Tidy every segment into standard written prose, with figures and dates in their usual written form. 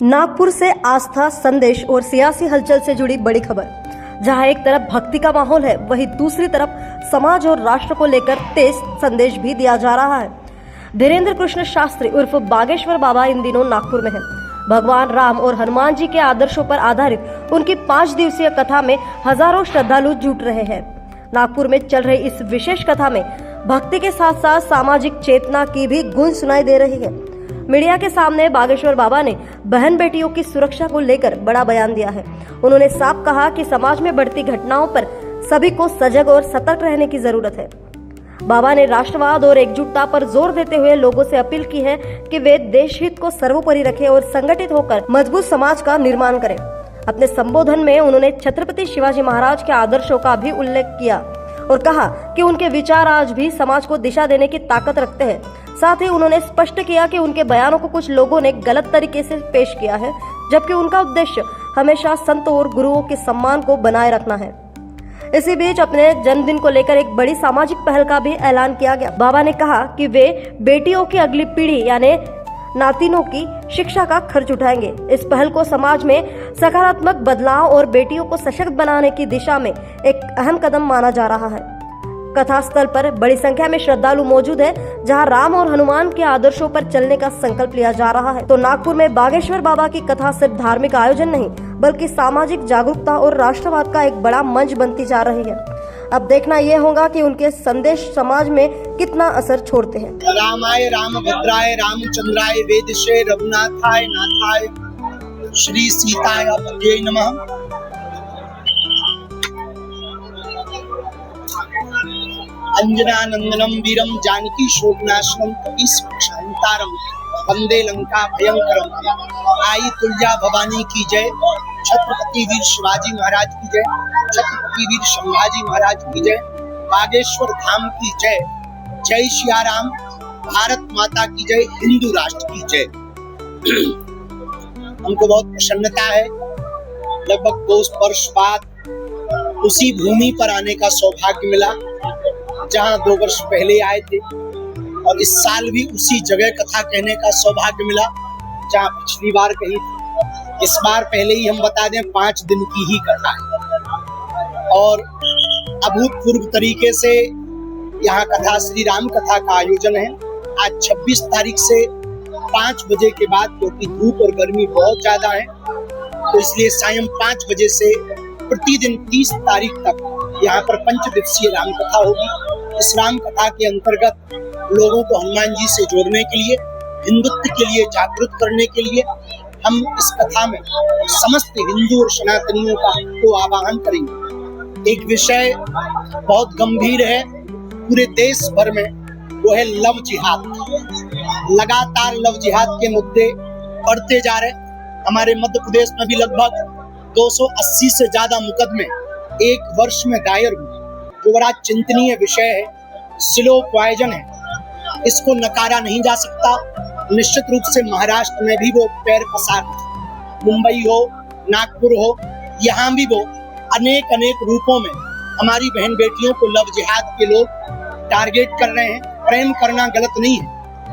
नागपुर से आस्था, संदेश और सियासी हलचल से जुड़ी बड़ी खबर। जहां एक तरफ भक्ति का माहौल है, वहीं दूसरी तरफ समाज और राष्ट्र को लेकर तेज संदेश भी दिया जा रहा है। धीरेन्द्र कृष्ण शास्त्री उर्फ बागेश्वर बाबा इन दिनों नागपुर में हैं। भगवान राम और हनुमान जी के आदर्शों पर आधारित उनकी 5 दिवसीय कथा में हजारों श्रद्धालु जुट रहे हैं। नागपुर में चल रही इस विशेष कथा में भक्ति के साथ साथ सामाजिक चेतना की भी गूंज सुनाई दे रही है। मीडिया के सामने बागेश्वर बाबा ने बहन बेटियों की सुरक्षा को लेकर बड़ा बयान दिया है। उन्होंने साफ कहा कि समाज में बढ़ती घटनाओं पर सभी को सजग और सतर्क रहने की जरूरत है। बाबा ने राष्ट्रवाद और एकजुटता पर जोर देते हुए लोगों से अपील की है कि वे देश हित को सर्वोपरि रखें और संगठित होकर मजबूत समाज का निर्माण करें। अपने संबोधन में उन्होंने छत्रपति शिवाजी महाराज के आदर्शों का भी उल्लेख किया और कहा कि उनके विचार आज भी समाज को दिशा देने की ताकत रखते हैं। साथ ही उन्होंने स्पष्ट किया कि उनके बयानों को कुछ लोगों ने गलत तरीके से पेश किया है, जबकि उनका उद्देश्य हमेशा संतों और गुरुओं के सम्मान को बनाए रखना है। इसी बीच अपने जन्मदिन को लेकर एक बड़ी सामाजिक पहल का भी ऐलान किया गया। बाबा ने कहा कि वे बेटियों की अगली पीढ़ी यानी नातिनों की शिक्षा का खर्च उठाएंगे। इस पहल को समाज में सकारात्मक बदलाव और बेटियों को सशक्त बनाने की दिशा में एक अहम कदम माना जा रहा है। कथा स्थल पर बड़ी संख्या में श्रद्धालु मौजूद है, जहां राम और हनुमान के आदर्शों पर चलने का संकल्प लिया जा रहा है। तो नागपुर में बागेश्वर बाबा की कथा सिर्फ धार्मिक आयोजन नहीं, बल्कि सामाजिक जागरूकता और राष्ट्रवाद का एक बड़ा मंच बनती जा रही है। अब देखना यह होगा कि उनके संदेश समाज में कितना असर छोड़ते हैं। रामाय रामभद्राय रामचंद्राय वेदसे रघुनाथाय नाथाय श्री सीताय पतये नमः। अंजनानंदनम वीरम जानकी शोकनाशनम कपीशांतारम वंदे लंका भयंकरम। आई तुलजा भवानी की जय, छत्रपति वीर शिवाजी महाराज की जय, छत्रपति वीर संभाजी महाराज की जय, बागेश्वर धाम की जय, जय सिया राम, भारत माता की जय, हिंदू राष्ट्र की जय। हमको बहुत प्रसन्नता है, लगभग 2 वर्ष बाद उसी भूमि पर आने का सौभाग्य मिला जहां 2 वर्ष पहले आए थे, और इस साल भी उसी जगह कथा कहने का सौभाग्य मिला जहां पिछली बार कही थी। इस बार पहले ही हम बता दें 5 दिन की ही कथा है और अभूतपूर्व तरीके से यहाँ कथा श्री राम कथा का आयोजन है। आज 26 तारीख से 5 बजे के बाद, क्योंकि धूप और गर्मी बहुत ज्यादा है, तो इसलिए सायं 5 बजे से प्रतिदिन 30 तारीख तक यहाँ पर 5 दिवसीय राम कथा होगी। इस राम कथा के अंतर्गत लोगों को हनुमान जी से जोड़ने के लिए, हिंदुत्व के लिए जागृत करने के लिए हम इस कथा में समस्त हिंदू और सनातनियों को आह्वान करेंगे। एक विषय बहुत गंभीर है पूरे देश भर में, वो है लव जिहाद। लगातार लव जिहाद के मुद्दे बढ़ते जा रहे। हमारे मध्य प्रदेश में भी लगभग 280 से ज्यादा मुकदमे 1 वर्ष में दायर हुए, जो बड़ा चिंतनीय विषय है, स्लो पॉइजन है, इसको नकारा नहीं जा सकता। निश्चित रूप से महाराष्ट्र में भी वो पैर पसार, मुंबई हो, नागपुर हो, यहाँ भी वो अनेक रूपों में हमारी बहन बेटियों को लव जिहाद के लोग टारगेट कर रहे हैं। प्रेम करना गलत नहीं है,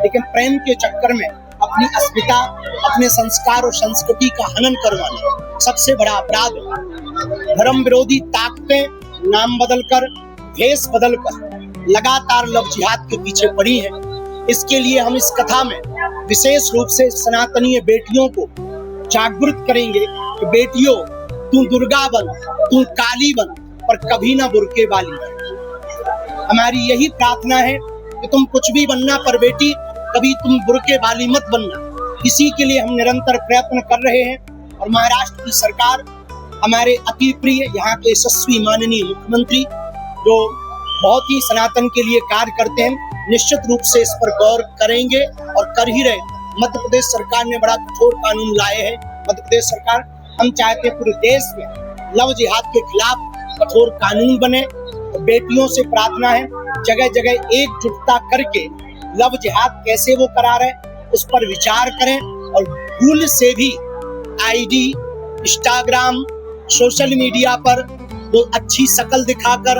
लेकिन प्रेम के चक्कर में अपनी अस्मिता, अपने संस्कार और संस्कृति का हनन करवाना सबसे बड़ा अपराध है। धर्म विरोधी ताकतें नाम बदलकर, भेष बदलकर लगातार लव जिहाद के पीछे पड़ी है। इसके लिए हम इस कथा में विशेष रूप से सनातनीय बेटियों को जागृत करेंगे कि बेटियों, तू दुर्गा बन, तू काली बन, पर कभी ना बुर्के वाली बन। हमारी यही प्रार्थना है कि तुम कुछ भी बनना, पर बेटी कभी तुम बुर्के वाली मत बनना। इसी के लिए हम निरंतर प्रयत्न कर रहे हैं और महाराष्ट्र की सरकार, हमारे अति प्रिय यहाँ के यशस्वी माननीय मुख्यमंत्री, जो बहुत ही सनातन के लिए कार्य करते हैं, निश्चित रूप से इस पर गौर करेंगे और कर ही रहे। मध्य प्रदेश सरकार ने बड़ा कठोर कानून लाए हैं। मध्य प्रदेश सरकार, हम चाहते हैं पूरे देश में लव जिहाद के खिलाफ कठोर कानून बने। तो बेटियों से प्रार्थना है, जगह जगह एकजुटता करके लव जिहाद कैसे वो करा रहे, उस पर विचार करें और भूल से भी आईडी, इंस्टाग्राम, सोशल मीडिया पर वो अच्छी शक्ल दिखाकर,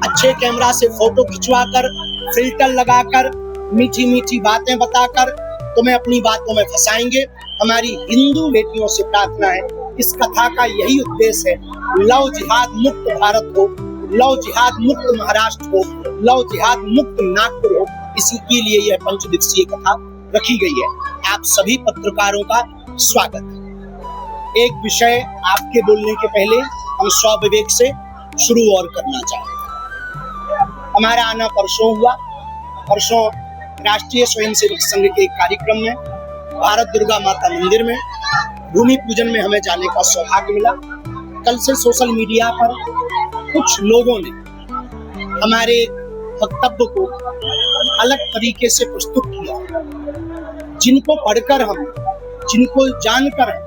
अच्छे कैमरा से फोटो खिंचवाकर, फिल्टर लगाकर, मीठी मीठी बातें बताकर तुम्हें अपनी बातों में फंसाएंगे। हमारी हिंदू बेटियों से प्रार्थना है, इस कथा का यही उद्देश्य है, लव जिहाद मुक्त भारत हो, लव जिहाद मुक्त महाराष्ट्र हो, लव जिहाद मुक्त नागपुर हो। इसी के लिए यह पंचदिवसीय कथा रखी गई है। आप सभी पत्रकारों का स्वागत है। एक विषय आपके बोलने के पहले हम स्वविवेक से शुरू और करना चाहेंगे। हमारा आना परसों हुआ। परसों राष्ट्रीय स्वयंसेवक संघ के एक कार्यक्रम में भारत दुर्गा माता मंदिर में भूमि पूजन में हमें जाने का सौभाग्य मिला। कल से सोशल मीडिया पर कुछ लोगों ने हमारे वक्तव्य को अलग तरीके से प्रस्तुत किया, जिनको पढ़कर हम, जिनको जानकर हम,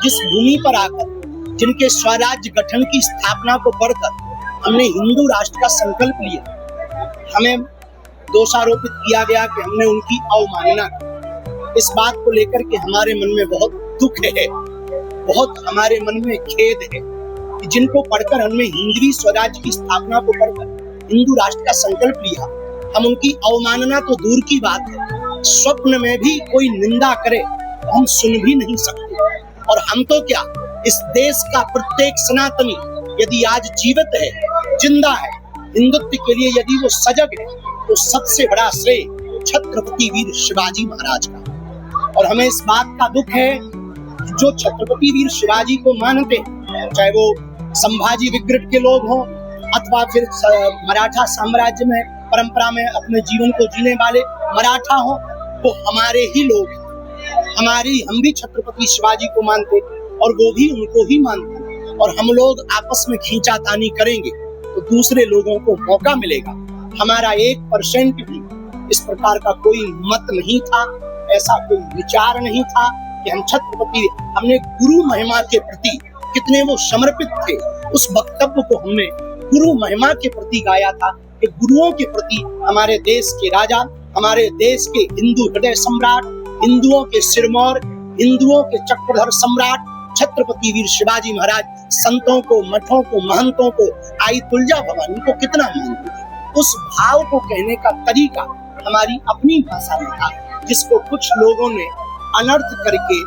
जिस भूमि पर आकर, जिनके स्वराज्य गठन की स्थापना को पढ़कर हमने हिंदू राष्ट्र का संकल्प लिया, हमें दोषारोपित किया गया कि हमने उनकी अवमानना की। इस बात को लेकर के हमारे मन में बहुत दुख है, बहुत हमारे मन में खेद है कि जिनको पढ़कर हमने हिंदवी स्वराज्य की स्थापना को पढ़कर हिंदू राष्ट्र का संकल्प लिया, हम उनकी अवमानना तो दूर की बात है, स्वप्न में भी कोई निंदा करे तो हम सुन भी नहीं सकते। और हम तो क्या, इस देश का प्रत्येक सनातनी यदि आज जीवित है, जिंदा है, हिंदुत्व के लिए यदि वो सजग है, तो सबसे बड़ा श्रेय छत्रपति वीर शिवाजी महाराज का। और हमें इस बात का दुख है कि जो छत्रपति वीर शिवाजी को मानते हैं, चाहे वो संभाजी विग्रह के लोग हों अथवा फिर मराठा साम्राज्य में परंपरा में अपने जीवन को जीने वाले मराठा हों, वो हमारे ही लोग हैं। हम भी छत्रपति शिवाजी को मानते और वो भी उनको ही मानते। और हम लोग आपस में खींचातानी करेंगे तो दूसरे लोगों को मौका मिलेगा। हमारा 1% भी इस प्रकार का कोई मत नहीं था, ऐसा कोई विचार नहीं था कि हम छत्रपति, हमने गुरु महिमा के प्रति कितने वो समर्पित थे। उस वक्तव्य को हमने गुरु महिमा के प्रति गाया था कि गुरुओं के प्रति हमारे देश के राजा, हमारे देश के हिंदू हृदय सम्राट, हिंदुओं के सिरमौर, हिंदुओं के चक्रधर सम्राट छत्रपति वीर शिवाजी महाराज संतों को, मठों को, महंतों को, आई तुलजा भवानी को कितना मानते थे। उस भाव को कहने का तरीका हमारी अपनी भाषा में था, जिसको कुछ लोगों ने अनर्थ करके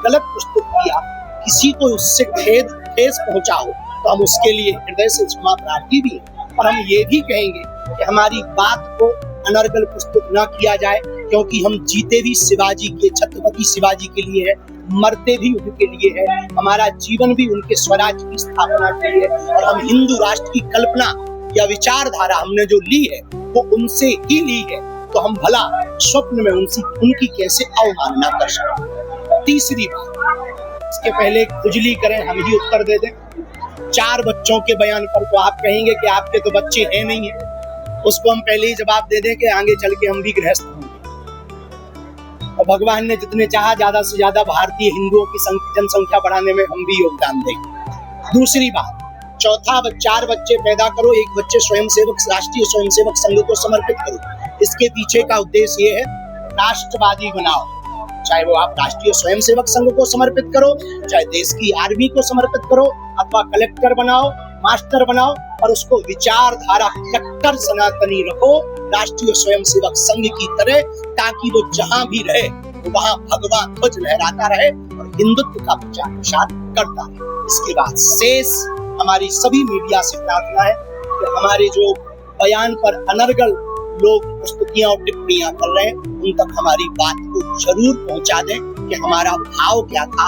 गलत प्रस्तुत किया। किसी को उससे ठेस पहुंचाओ तो हम उसके लिए हृदय से क्षमा प्रार्थी भी हैं। और हम ये भी कहेंगे कि हमारी बात को अनर्गल प्रस्तुत न किया जाए, क्योंकि हम जीते भी शिवाजी के, छत्रपति शिवाजी के लिए है, मरते भी उनके लिए है, हमारा जीवन भी उनके स्वराज्य की स्थापना के लिए है। और हम हिंदू राष्ट्र की कल्पना या विचारधारा हमने जो ली है वो उनसे ही ली है, तो हम भला स्वप्न में उनकी कैसे अवमानना कर सकते। तीसरी बात, इसके पहले खुजली करें हम ही उत्तर दे दें। 4 बच्चों के बयान पर तो आप कहेंगे कि आपके तो बच्चे हैं नहीं है, उसको हम पहले ही जवाब दे दें कि आगे चल के हम भी गृहस्थ होंगे। और भगवान ने जितने चाहा ज्यादा से ज्यादा भारतीय हिंदुओं की जनसंख्या बढ़ाने में हम भी योगदान देंगे। दूसरी बात, 4 बच्चे पैदा करो, 1 बच्चे स्वयंसेवक, राष्ट्रीय स्वयंसेवक संघ को समर्पित करो। इसके पीछे का उद्देश्य ये है, राष्ट्रवादी बनाओ। चाहे वो आप राष्ट्रीय स्वयंसेवक संघ को समर्पित करो, चाहे देश की आर्मी को समर्पित करो, अथवा कलेक्टर बनाओ, मास्टर बनाओ, और उसको विचारधारा कट्टर सनातनी रखो राष्ट्रीय स्वयंसेवक संघ की तरह, ताकि वो जहां भी रहे वहां भगवा ध्वज लहराता रहे और हिंदुत्व का प्रचार प्रसार करता रहे। इसके बाद शेष हमारी सभी मीडिया से प्रार्थना है कि हमारे जो बयान पर अनर्गल लोग प्रस्तुतियां और टिप्पणियां कर रहे हैं, उन तक हमारी बात को जरूर पहुंचा दें कि हमारा भाव क्या था,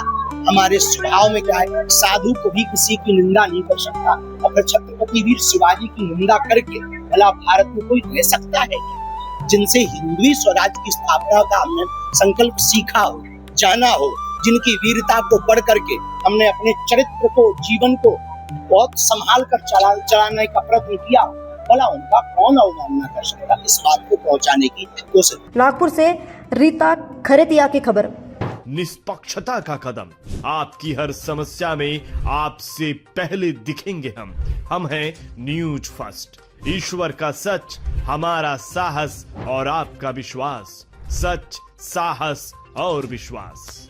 हमारे स्वभाव में क्या है। साधु को भी किसी की निंदा नहीं कर सकता, और फिर छत्रपति वीर शिवाजी की निंदा करके भला भारत में कोई रह सकता है क्या? जिनसे हिंदवी स्वराज की स्थापना का हमने संकल्प सीखा हो, जाना हो, जिनकी वीरता को पढ़ करके हमने अपने चरित्र को, जीवन को बहुत संभाल कर चलाने का प्रयत्न किया, भला उनका कौन अवमानना कर सकता। इस बात को पहुंचाने की कोशिश। नागपुर से रीता खरेतिया की खबर। निष्पक्षता का कदम, आपकी हर समस्या में आपसे पहले दिखेंगे हम हैं न्यूज फर्स्ट। ईश्वर का सच, हमारा साहस और आपका विश्वास। सच, साहस और विश्वास।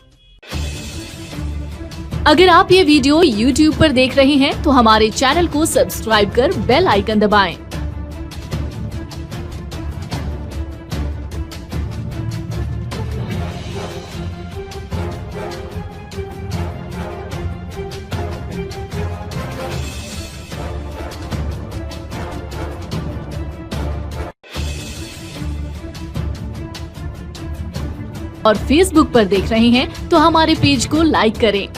अगर आप ये वीडियो YouTube पर देख रहे हैं तो हमारे चैनल को सब्सक्राइब कर बेल आइकन दबाएं। और फेसबुक पर देख रहे हैं तो हमारे पेज को लाइक करें।